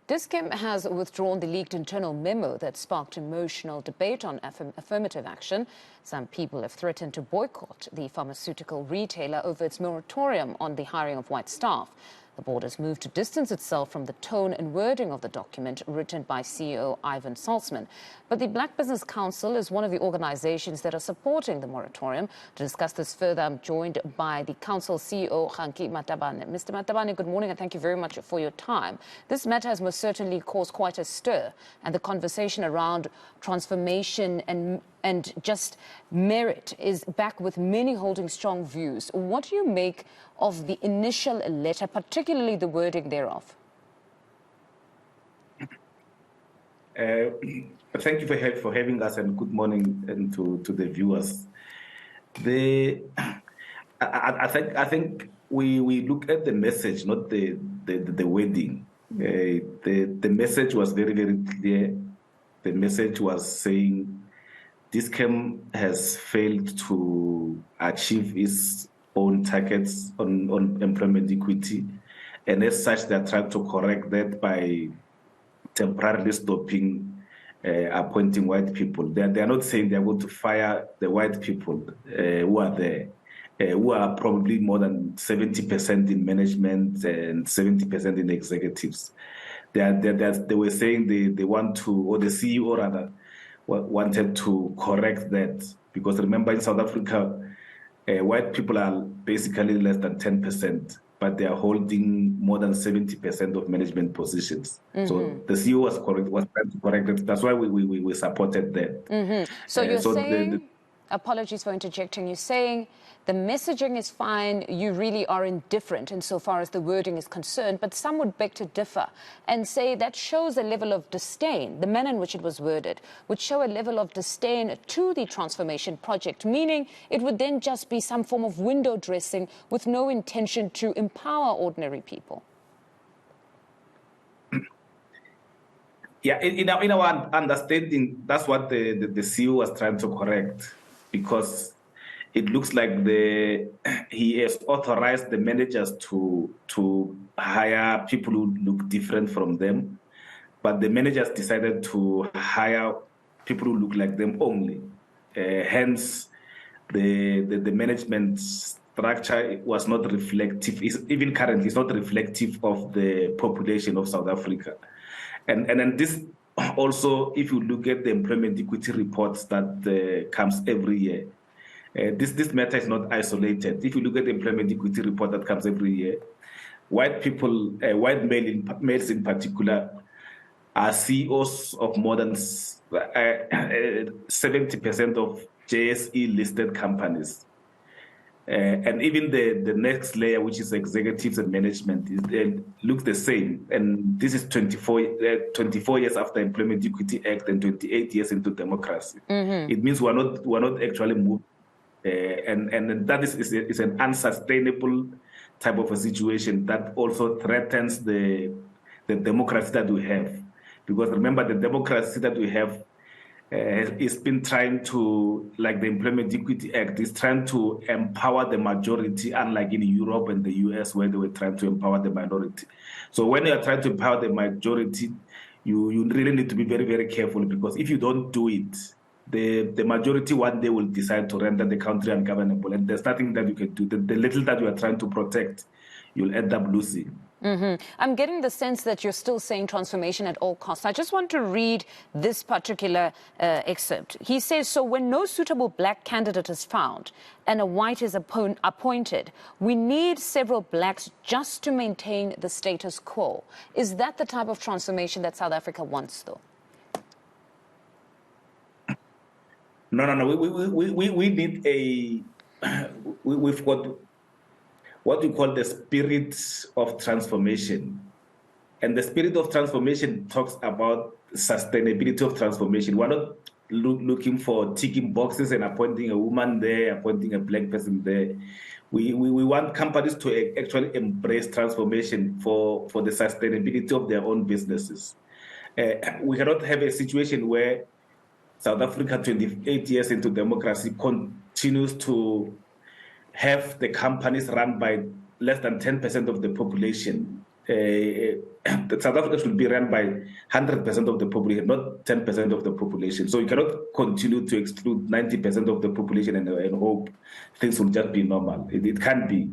Dis-Chem has withdrawn the leaked internal memo that sparked emotional debate on affirmative action. Some people have threatened to boycott the pharmaceutical retailer over its moratorium on the hiring of white staff. The board has moved to distance itself from the tone and wording of the document written by CEO Ivan Saltzman. But the Black Business Council is one of the organizations that are supporting the moratorium. To discuss this further, I'm joined by the council CEO, Kganki Matabane. Mr. Matabane, good morning and thank you very much for your time. This matter has most certainly caused quite a stir, and the conversation around transformation and just merit is back with many holding strong views. What do you make of the initial letter, particularly the wording thereof? Thank you for having us, and good morning and to the viewers. I think we look at the message, not the wording. The message was very, very clear. The message was saying Dis-Chem has failed to achieve its own targets on employment equity, and as such they are trying to correct that by temporarily stopping appointing white people. They are not saying they are going to fire the white people who are there, who are probably more than 70% in management and 70% in executives. They were saying they want to, or the CEO rather, wanted to correct that, because remember, in South Africa, white people are basically less than 10%, but they are holding more than 70% of management positions. So the CEO was trying to correct it. That's why we supported that. So you're saying, apologies for interjecting, you're saying the messaging is fine, you really are indifferent insofar as the wording is concerned, but some would beg to differ and say that shows a level of disdain. The manner in which it was worded would show a level of disdain to the transformation project, meaning it would then just be some form of window dressing with no intention to empower ordinary people. Yeah, in our understanding, that's what the CEO was trying to correct, because it looks like he has authorized the managers to hire people who look different from them, but the managers decided to hire people who look like them only. Hence, the management structure was not reflective, even currently, it's not reflective of the population of South Africa. And then this also, if you look at the employment equity reports that comes every year, this matter is not isolated. If you look at the employment equity report that comes every year, white people, white males in particular, are CEOs of more than 70% of JSE-listed companies. And even the next layer, which is executives and management, looks the same. And this is 24 years after Employment Equity Act and 28 years into democracy. It means we're not actually moving. And that is an unsustainable type of a situation that also threatens the democracy that we have. Because remember, the democracy that we have it's been trying to, like the Employment Equity Act, is trying to empower the majority, unlike in Europe and the US, where they were trying to empower the minority. So when you are trying to empower the majority, you really need to be very, very careful, because if you don't do it, the majority one day will decide to render the country ungovernable, and there's nothing that you can do. The little that you are trying to protect, you'll end up losing. I'm getting the sense that you're still saying transformation at all costs. I just want to read this particular excerpt. He says, so when no suitable black candidate is found and a white is appointed, we need several blacks just to maintain the status quo. Is that the type of transformation that South Africa wants, though? No. We need we've got what we call the spirit of transformation. And the spirit of transformation talks about sustainability of transformation. We're not looking for ticking boxes and appointing a woman there, appointing a black person there. We want companies to actually embrace transformation for the sustainability of their own businesses. We cannot have a situation where South Africa, 28 years into democracy, continues to have the companies run by less than 10% of the population, South Africa should be run by 100% of the population, not 10% of the population. So you cannot continue to exclude 90% of the population and hope things will just be normal. It can't be.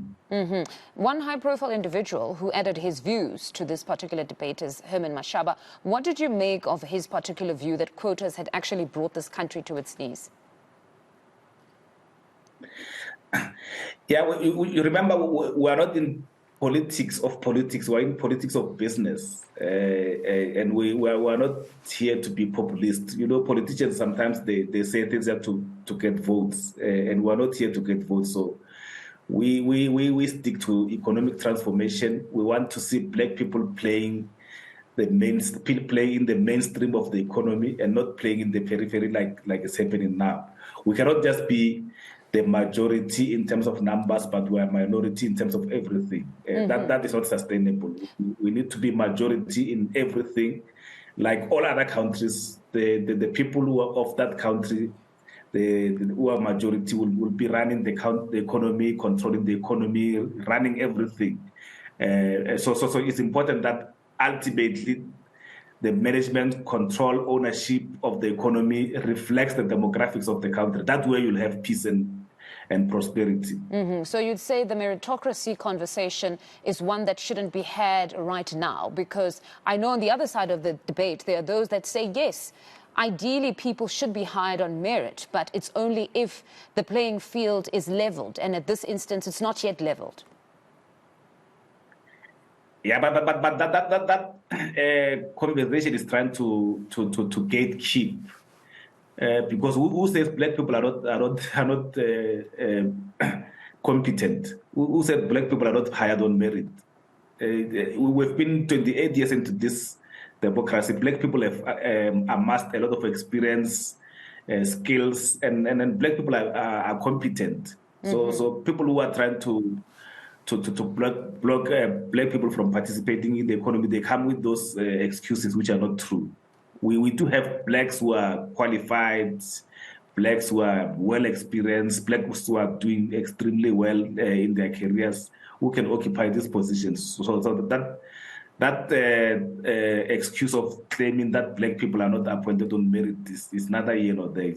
One high-profile individual who added his views to this particular debate is Herman Mashaba. What did you make of his particular view that quotas had actually brought this country to its knees? Yeah, you remember, we are not in politics, we're in politics of business. And we are not here to be populist. You know, politicians, sometimes they say things just to get votes, and we're not here to get votes. So we stick to economic transformation. We want to see black people playing in the mainstream of the economy and not playing in the periphery like it's happening now. We cannot just be the majority in terms of numbers, but we are minority in terms of everything. That is not sustainable. We need to be majority in everything. Like all other countries, the people who are of that country, who are majority will be running the economy, controlling the economy, running everything. So it's important that ultimately the management, control, ownership of the economy reflects the demographics of the country. That way you'll have peace and prosperity. So you'd say the meritocracy conversation is one that shouldn't be had right now, because I know on the other side of the debate, there are those that say, yes, ideally people should be hired on merit, but it's only if the playing field is leveled. And at this instance, it's not yet leveled. Yeah, but that conversation is trying to gatekeep. Because who says black people are not competent? Who said black people are not hired on merit? We've been 28 years into this democracy. Black people have amassed a lot of experience, skills, and black people are competent. So people who are trying to block black people from participating in the economy, they come with those excuses which are not true. We do have blacks who are qualified, blacks who are well experienced, blacks who are doing extremely well in their careers, who can occupy these positions. So that excuse of claiming that black people are not appointed on merit is neither here nor there.